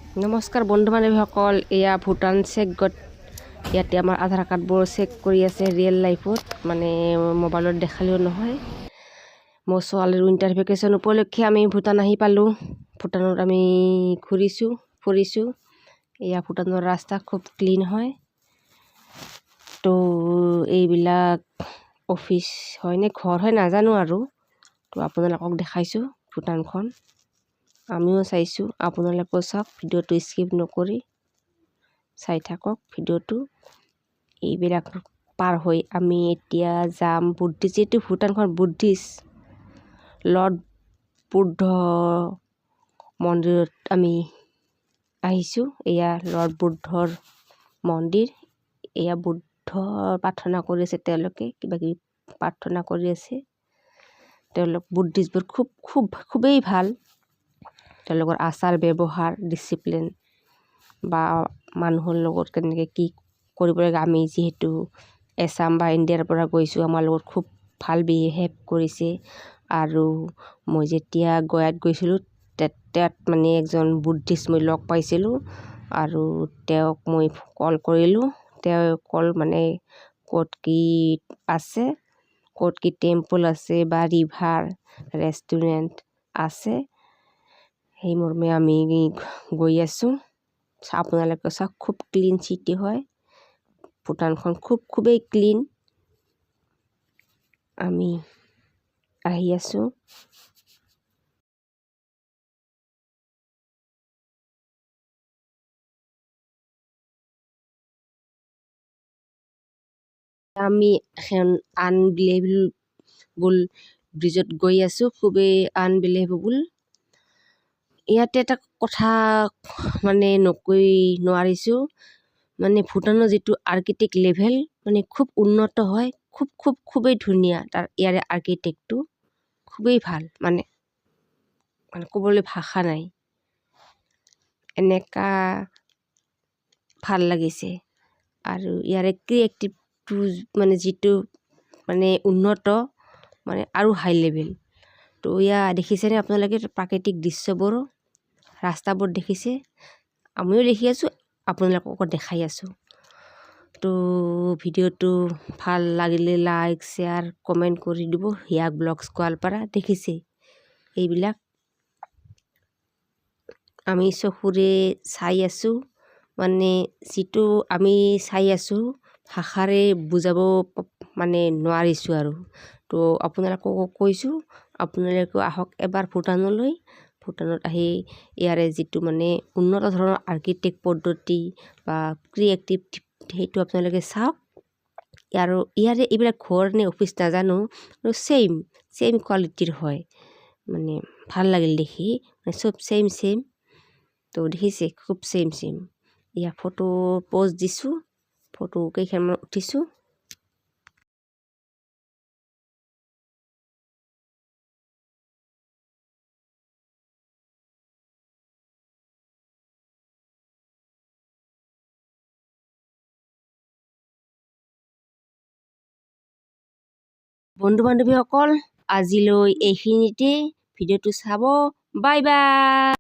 নমস্কাৰ বন্ধু বান্ধৱীসকল, এয়া ভূটান চেকগত ইয়াতে আমাৰ আধাৰ কাৰ্ডবোৰ চেক কৰি আছে ৰিয়েল লাইফত, মানে মোবাইলত দেখালেও নহয়। মোৰ ছোৱালীৰ উইণ্টাৰ ভেকেশ্যন উপলক্ষে আমি ভূটান আহি পালোঁ। ভূটানত আমি ফুৰিছোঁ। এয়া ভূটানৰ ৰাস্তা খুব ক্লিন হয়। তো এইবিলাক অফিচ হয় নে ঘৰ হয় নাজানো আৰু। তো আপোনালোকক দেখাইছোঁ ভূটানখন। আমিও চাইছোঁ, আপোনালোকেও চাওক, ভিডিঅ'টো স্কিপ নকৰি চাই থাকক ভিডিঅ'টো। এইবিলাক পাৰ হৈ আমি এতিয়া যাম বুদ্ধিষ্ট, যিহেতু ভূটানখন বুদ্ধিষ্ট, লৰ্ড বুদ্ধ মন্দিৰত আমি আহিছোঁ। এয়া লৰ্ড বুদ্ধৰ মন্দিৰ। এয়া বুদ্ধ প্ৰাৰ্থনা কৰি আছে, তেওঁলোকে কিবাকিবি প্ৰাৰ্থনা কৰি আছে। তেওঁলোক বুদ্ধিষ্টবোৰ খুবেই ভাল। তেওঁলোকৰ আচাৰ ব্যৱহাৰ, ডিচিপ্লিন বা মানুহৰ লগত কেনেকৈ কি কৰিব লাগে। আমি যিহেতু এছাম বা ইণ্ডিয়াৰ পৰা গৈছোঁ, আমাৰ লগত খুব ভাল বিহেভ কৰিছে। আৰু মই যেতিয়া গয়াত গৈছিলোঁ, তাত মানে এজন বুদ্ধিষ্ট মই লগ পাইছিলোঁ আৰু তেওঁক মই কল কৰিলোঁ। তেওঁ কল মানে ক'ত কি আছে, ক'ত কি টেম্পল আছে বা ৰিভাৰ ৰেষ্টুৰেণ্ট আছে, সেই মৰ্মে আমি গৈ আছোঁ। আপোনালোকে চাওক, খুব ক্লিন চিটি হয় ভূটানখন, খুবেই ক্লিন। আমি আহি আছোঁ। আমি এখন আনবিলিভেবল ব্ৰিজত গৈ আছোঁ, খুবেই আনবিলিভেবল। ইয়াতে এটা কথা মানে নকৈ নোৱাৰিছোঁ, মানে ভূটানৰ যিটো আৰ্কিটেক্ট লেভেল মানে খুব উন্নত হয়, খুবেই ধুনীয়া। তাৰ ইয়াৰে আৰ্কিটেক্টটো খুবেই ভাল, মানে ক'বলৈ ভাষা নাই, এনেকা ভাল লাগিছে। আৰু ইয়াৰে ক্ৰিয়েটিভটো মানে যিটো মানে উন্নত, মানে আৰু হাই লেভেল। তো ইয়াৰ দেখিছেনে আপোনালোকে প্ৰাকৃতিক দৃশ্যবোৰো, ৰাস্তাবোৰ দেখিছে, আমিও দেখি আছোঁ, আপোনালোককো দেখাই আছোঁ। তো ভিডিঅ'টো ভাল লাগিলে লাইক, শ্বেয়াৰ, কমেণ্ট কৰি দিব। হিয়া ব্লগছ গোৱালপাৰা দেখিছে এইবিলাক আমি চকুৰে চাই আছোঁ, মানে যিটো আমি চাই আছোঁ ভাষাৰে বুজাব মানে নোৱাৰিছোঁ আৰু। তো আপোনালোককো কৈছোঁ, আপোনালোকেও আহক এবাৰ ভূটানলৈ। ভূটানত আহি ইয়াৰে যিটো মানে উন্নত ধৰণৰ আৰ্কিটেক্ট পদ্ধতি বা ক্ৰিয়েটিভ, সেইটো আপোনালোকে চাওক। আৰু ইয়াৰে এইবিলাক ঘৰ নে অফিচ নাজানো, ছেইম কোৱালিটিৰ হয়, মানে ভাল লাগিল দেখি, মানে চব ছেইম। তো দেখিছে খুব ছেইম। ইয়াৰ ফটো প'ষ্ট দিছোঁ, ফটো কেইখনমান উঠিছোঁ। বন্ধু বান্ধৱীসকল, আজিলৈ এইখিনিতে, ভিডিঅ'টো চাব। Bye bye.